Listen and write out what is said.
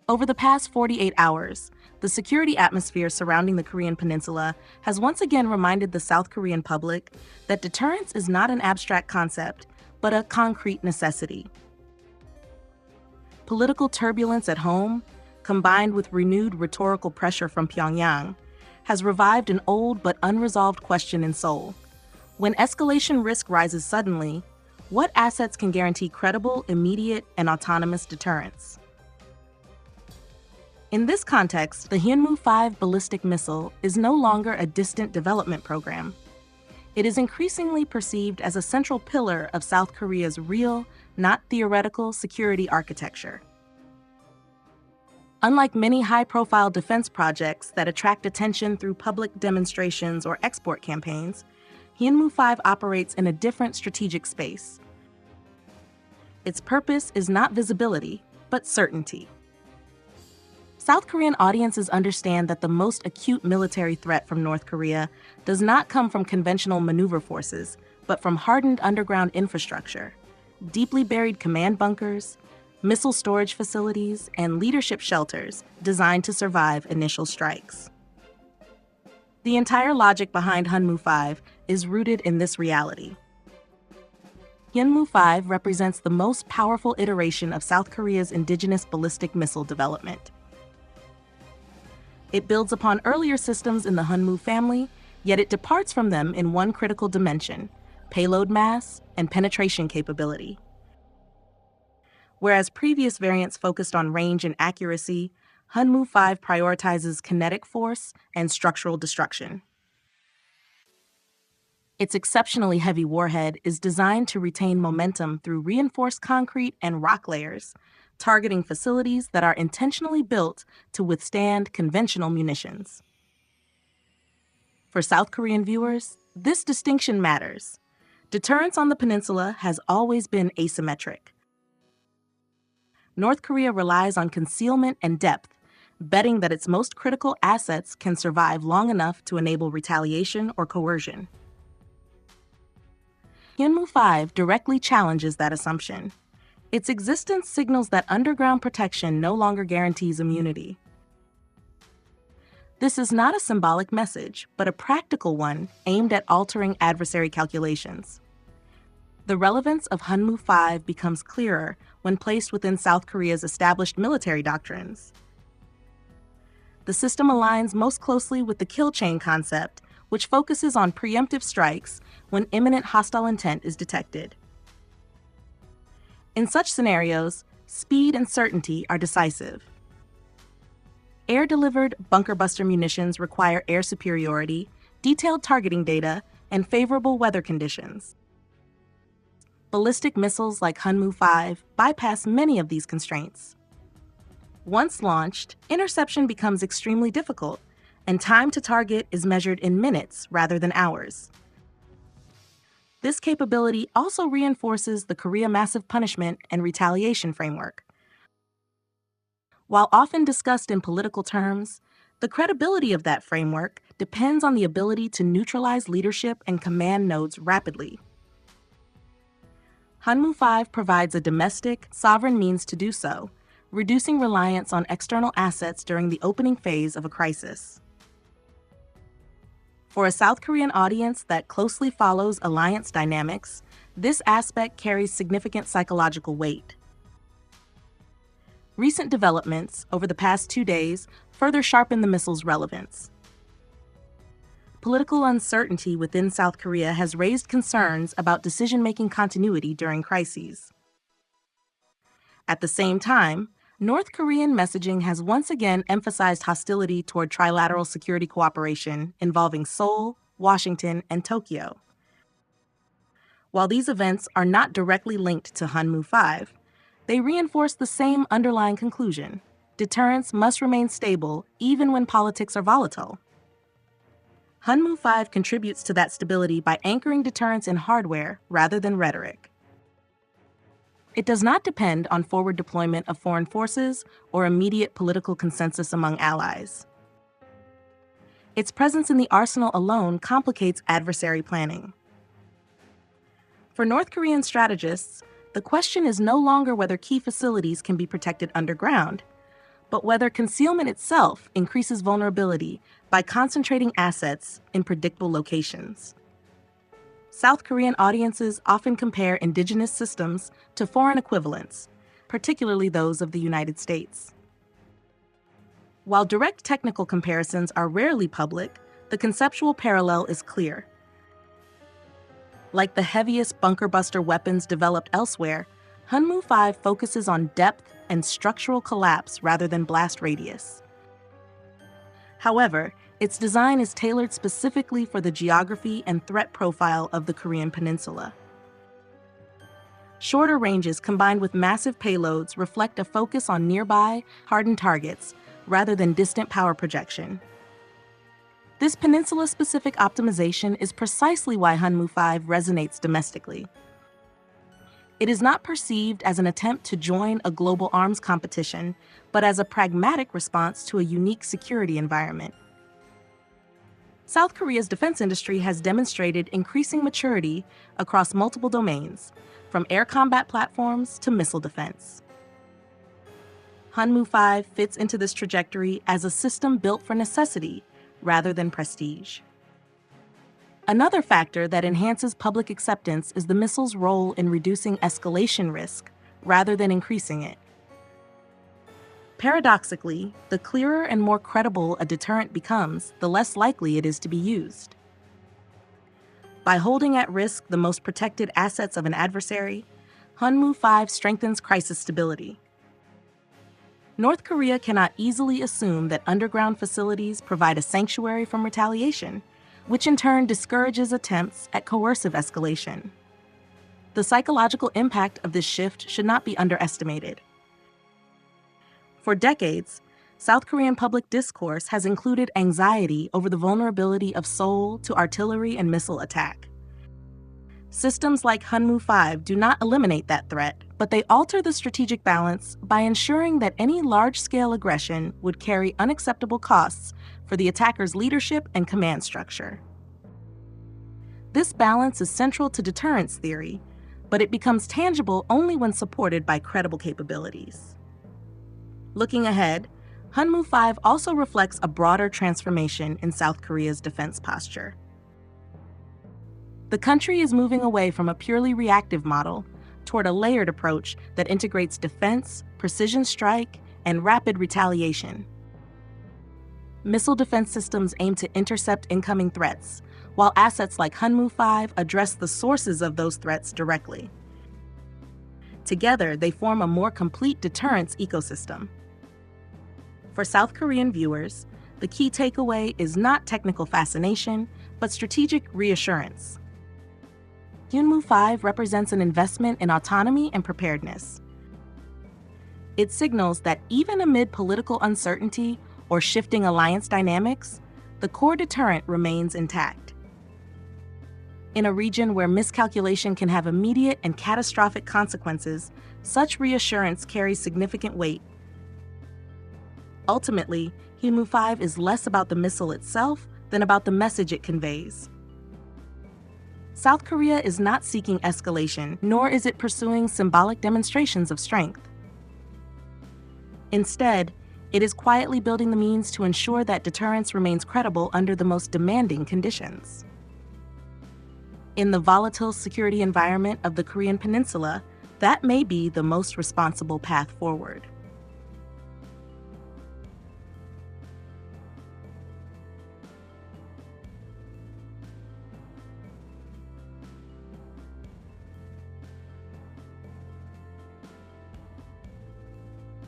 Over the past 48 hours, the security atmosphere surrounding the Korean Peninsula has once again reminded the South Korean public that deterrence is not an abstract concept, but a concrete necessity. Political turbulence at home, combined with renewed rhetorical pressure from Pyongyang, has revived an old but unresolved question in Seoul. When escalation risk rises suddenly, what assets can guarantee credible, immediate, and autonomous deterrence? In this context, the Hyunmoo-5 ballistic missile is no longer a distant development program. It is increasingly perceived as a central pillar of South Korea's real, not theoretical, security architecture. Unlike many high-profile defense projects that attract attention through public demonstrations or export campaigns, Hinmu-5 operates in a different strategic space. Its purpose is not visibility, but certainty. South Korean audiences understand that the most acute military threat from North Korea does not come from conventional maneuver forces, but from hardened underground infrastructure, deeply buried command bunkers, missile storage facilities, and leadership shelters designed to survive initial strikes. The entire logic behind Hyunmoo-5 is rooted in this reality. Hyunmoo-5 represents the most powerful iteration of South Korea's indigenous ballistic missile development. It builds upon earlier systems in the Hinmu family, yet it departs from them in one critical dimension: payload mass and penetration capability. Whereas previous variants focused on range and accuracy, Hyunmoo-5 prioritizes kinetic force and structural destruction. Its exceptionally heavy warhead is designed to retain momentum through reinforced concrete and rock layers, targeting facilities that are intentionally built to withstand conventional munitions. For South Korean viewers, this distinction matters. Deterrence on the peninsula has always been asymmetric. North Korea relies on concealment and depth, betting that its most critical assets can survive long enough to enable retaliation or coercion. Hyunmoo-5 directly challenges that assumption. Its existence signals that underground protection no longer guarantees immunity. This is not a symbolic message, but a practical one aimed at altering adversary calculations. The relevance of Hyunmoo-5 becomes clearer when placed within South Korea's established military doctrines. The system aligns most closely with the Killchain concept, which focuses on preemptive strikes when imminent hostile intent is detected. In such scenarios, speed and certainty are decisive. Air-delivered bunker buster munitions require air superiority, detailed targeting data, and favorable weather conditions. Ballistic missiles like Hyunmoo-5 bypass many of these constraints. Once launched, interception becomes extremely difficult, and time to target is measured in minutes rather than hours. This capability also reinforces the Korea Massive Punishment and Retaliation framework. While often discussed in political terms, the credibility of that framework depends on the ability to neutralize leadership and command nodes rapidly. Hyunmoo-5 provides a domestic, sovereign means to do so, reducing reliance on external assets during the opening phase of a crisis. For a South Korean audience that closely follows alliance dynamics, this aspect carries significant psychological weight. Recent developments over the past 2 days further sharpen the missile's relevance. Political uncertainty within South Korea has raised concerns about decision-making continuity during crises. At the same time, North Korean messaging has once again emphasized hostility toward trilateral security cooperation involving Seoul, Washington, and Tokyo. While these events are not directly linked to Hyunmoo-5, they reinforce the same underlying conclusion: deterrence must remain stable even when politics are volatile. Hyunmoo-5 contributes to that stability by anchoring deterrence in hardware rather than rhetoric. It does not depend on forward deployment of foreign forces or immediate political consensus among allies. Its presence in the arsenal alone complicates adversary planning. For North Korean strategists, the question is no longer whether key facilities can be protected underground, but whether concealment itself increases vulnerability by concentrating assets in predictable locations. South Korean audiences often compare indigenous systems to foreign equivalents, particularly those of the United States. While direct technical comparisons are rarely public, the conceptual parallel is clear. Like the heaviest bunker-buster weapons developed elsewhere, Hyunmoo-5 focuses on depth and structural collapse rather than blast radius. However, its design is tailored specifically for the geography and threat profile of the Korean Peninsula. Shorter ranges combined with massive payloads reflect a focus on nearby, hardened targets rather than distant power projection. This Peninsula-specific optimization is precisely why Hyunmoo-5 resonates domestically. It is not perceived as an attempt to join a global arms competition, but as a pragmatic response to a unique security environment. South Korea's defense industry has demonstrated increasing maturity across multiple domains, from air combat platforms to missile defense. Hyunmoo-5 fits into this trajectory as a system built for necessity rather than prestige. Another factor that enhances public acceptance is the missile's role in reducing escalation risk rather than increasing it. Paradoxically, the clearer and more credible a deterrent becomes, the less likely it is to be used. By holding at risk the most protected assets of an adversary, Hyunmoo-5 strengthens crisis stability. North Korea cannot easily assume that underground facilities provide a sanctuary from retaliation, which in turn discourages attempts at coercive escalation. The psychological impact of this shift should not be underestimated. For decades, South Korean public discourse has included anxiety over the vulnerability of Seoul to artillery and missile attack. Systems like Hyunmoo-5 do not eliminate that threat, but they alter the strategic balance by ensuring that any large-scale aggression would carry unacceptable costs for the attacker's leadership and command structure. This balance is central to deterrence theory, but it becomes tangible only when supported by credible capabilities. Looking ahead, Hyunmoo-5 also reflects a broader transformation in South Korea's defense posture. The country is moving away from a purely reactive model toward a layered approach that integrates defense, precision strike, and rapid retaliation. Missile defense systems aim to intercept incoming threats, while assets like Hyunmoo-5 address the sources of those threats directly. Together, they form a more complete deterrence ecosystem. For South Korean viewers, the key takeaway is not technical fascination, but strategic reassurance. Hyunmoo-5 represents an investment in autonomy and preparedness. It signals that even amid political uncertainty or shifting alliance dynamics, the core deterrent remains intact. In a region where miscalculation can have immediate and catastrophic consequences, such reassurance carries significant weight. Ultimately, Hinmu-5 is less about the missile itself than about the message it conveys. South Korea is not seeking escalation, nor is it pursuing symbolic demonstrations of strength. Instead, it is quietly building the means to ensure that deterrence remains credible under the most demanding conditions. In the volatile security environment of the Korean Peninsula, that may be the most responsible path forward.